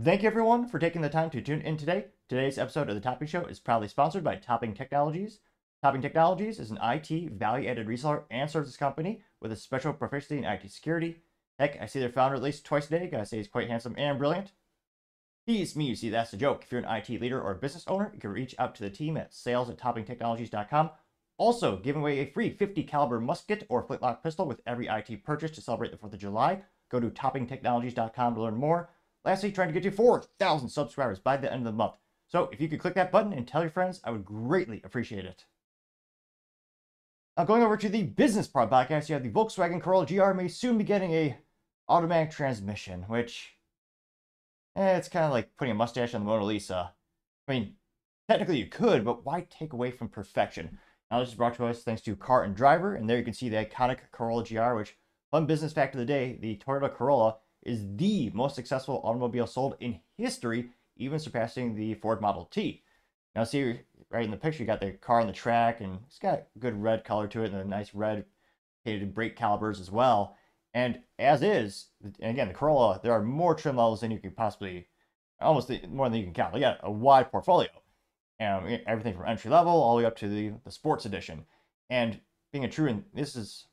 Thank you everyone for taking the time to tune in today. Today's episode of The Topping Show is proudly sponsored by Topping Technologies. Topping Technologies is an IT value-added reseller and services company with a special proficiency in IT security. Heck, I see their founder at least twice a day. Gotta say he's quite handsome and brilliant. He's me, you see, that's the joke. If you're an IT leader or a business owner, you can reach out to the team at sales@toppingtechnologies.com. Also, giving away a free 50 caliber musket or flintlock pistol with every IT purchase to celebrate the 4th of July. Go to toppingtechnologies.com to learn more. Lastly, trying to get to 4,000 subscribers by the end of the month. So if you could click that button and tell your friends, I would greatly appreciate it. Now going over to the business part podcast, you have the Volkswagen Corolla GR may soon be getting a automatic transmission, which, it's kind of like putting a mustache on the Mona Lisa. I mean, technically you could, but why take away from perfection? Now this is brought to us thanks to Car and Driver, and there you can see the iconic Corolla GR, which, fun business fact of the day, the Toyota Corolla is the most successful automobile sold in history, even surpassing the Ford Model T. Now see right in the picture, you got the car on the track, and it's got a good red color to it, and a nice red painted brake calipers as well. And as is, and again, the Corolla, there are more trim levels than you can possibly, almost more than you can count. You got a wide portfolio, and everything from entry level all the way up to the sports edition. And being a true, and this is,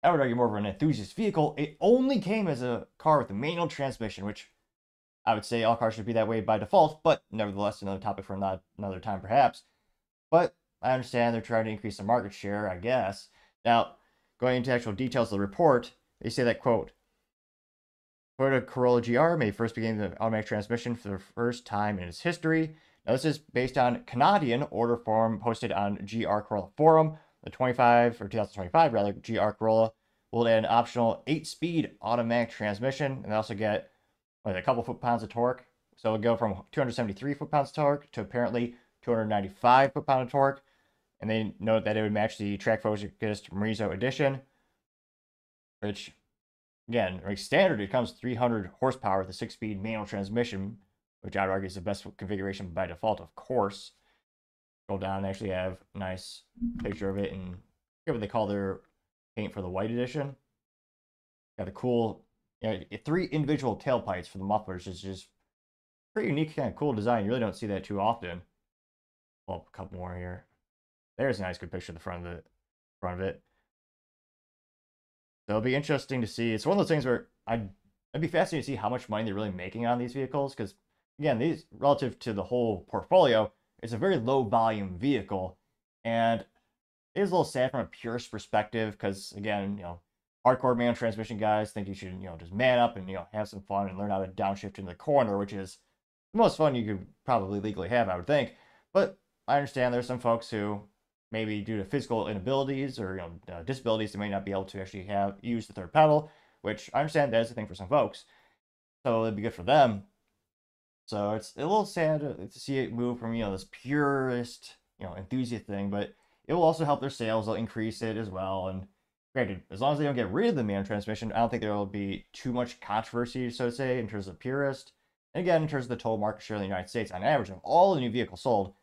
I would argue, more of an enthusiast vehicle, it only came as a car with a manual transmission, which I would say all cars should be that way by default, but nevertheless, another topic for another time perhaps. But I understand they're trying to increase the market share, I guess. Now, going into actual details of the report, they say that, quote, Toyota Corolla GR may first begin the automatic transmission for the first time in its history. Now, this is based on Canadian order form posted on GR Corolla Forum. The 2025 rather, GR Corolla will add an optional 8-speed automatic transmission, and they also get a couple foot-pounds of torque. So it'll go from 273 foot-pounds of torque to apparently 295 foot-pound of torque. And they note that it would match the track-focused Morizo edition, which, again, standard, it comes 300 horsepower with a 6-speed manual transmission, which I'd argue is the best configuration by default, of course. Scroll down and actually have a nice picture of it, and I forget what they call their paint for the white edition. Got a cool, 3 individual tailpipes for the mufflers, is just pretty unique, kind of cool design. You really don't see that too often. Well, a couple more here. There's a nice good picture of the front of it. So it'll be interesting to see. It's one of those things where I'd be fascinated to see how much money they're really making on these vehicles, because again, these, relative to the whole portfolio, it's a very low volume vehicle, and it is a little sad from a purist perspective, because again, hardcore manual transmission guys think you should, just man up and, have some fun and learn how to downshift into the corner, which is the most fun you could probably legally have, I would think. But I understand there's some folks who, maybe due to physical inabilities or, disabilities, they may not be able to actually use the third pedal, which I understand that is a thing for some folks. So it'd be good for them. So it's a little sad to see it move from, this purist, enthusiast thing, but it will also help their sales. They'll increase it as well. And granted, as long as they don't get rid of the manual transmission, I don't think there will be too much controversy, so to say, in terms of purist. And again, in terms of the total market share in the United States, on average, of all the new vehicles sold,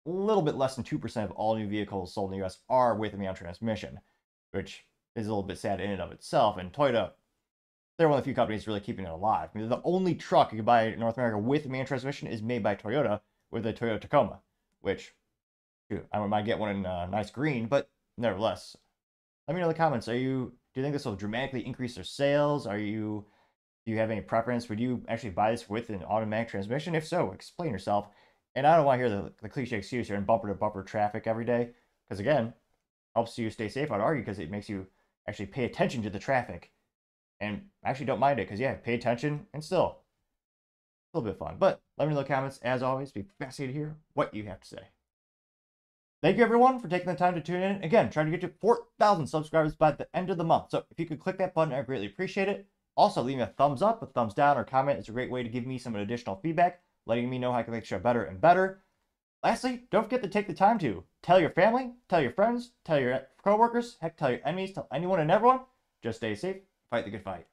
a little bit less than 2% of all new vehicles sold in the US are with a manual transmission, which is a little bit sad in and of itself. And Toyota, they're one of the few companies really keeping it alive. I mean, the only truck you can buy in North America with a manual transmission is made by Toyota, with a Toyota Tacoma, which, shoot, I might get one in nice green, but nevertheless. Let me know in the comments. Do you think this will dramatically increase their sales? Do you have any preference? Would you actually buy this with an automatic transmission? If so, explain yourself. And I don't want to hear the cliche excuse you're in bumper-to-bumper traffic every day, because again, helps you stay safe, I'd argue, because it makes you actually pay attention to the traffic. And I actually don't mind it, because pay attention, and still a little bit fun. But let me know in the comments. As always, be fascinated to hear what you have to say. Thank you, everyone, for taking the time to tune in. Again, trying to get to 4,000 subscribers by the end of the month. So if you could click that button, I greatly appreciate it. Also, leave me a thumbs up, a thumbs down, or comment. It's a great way to give me some additional feedback, letting me know how I can make the show better and better. Lastly, don't forget to take the time to tell your family, tell your friends, tell your coworkers, heck, tell your enemies, tell anyone and everyone. Just stay safe, fight the good fight.